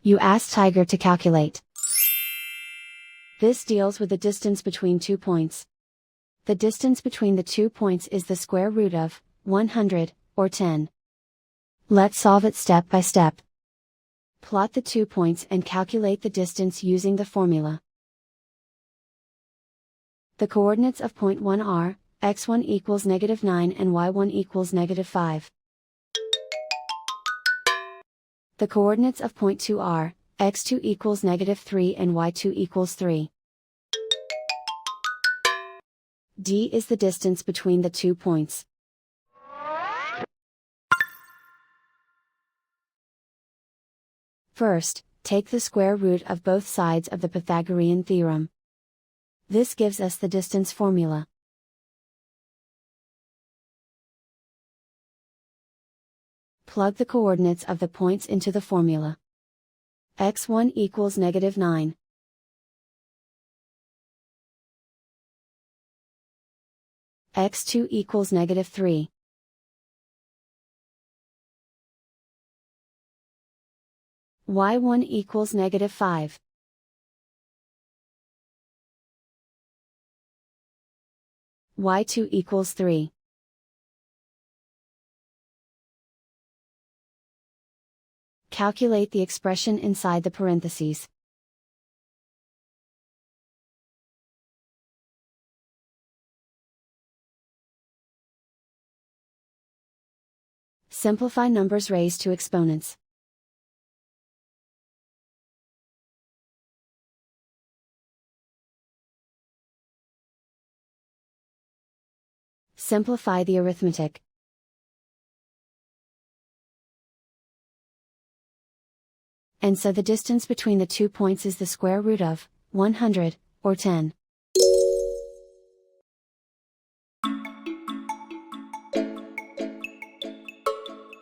You ask Tiger to calculate. This deals with the distance between 2 points. The distance between the 2 points is the square root of 100, or 10. Let's solve it step by step. Plot the 2 points and calculate the distance using the formula. The coordinates of point 1 are, x1 equals -9 and y1 equals -5. The coordinates of point 2 are, x2 equals -3 and y2 equals 3. D is the distance between the 2 points. First, take the square root of both sides of the Pythagorean theorem. This gives us the distance formula. Plug the coordinates of the points into the formula. x1 equals -9. x2 equals -3. y1 equals -5. y2 equals 3. Calculate the expression inside the parentheses. Simplify numbers raised to exponents. Simplify the arithmetic. And so the distance between the 2 points is the square root of 100, or 10.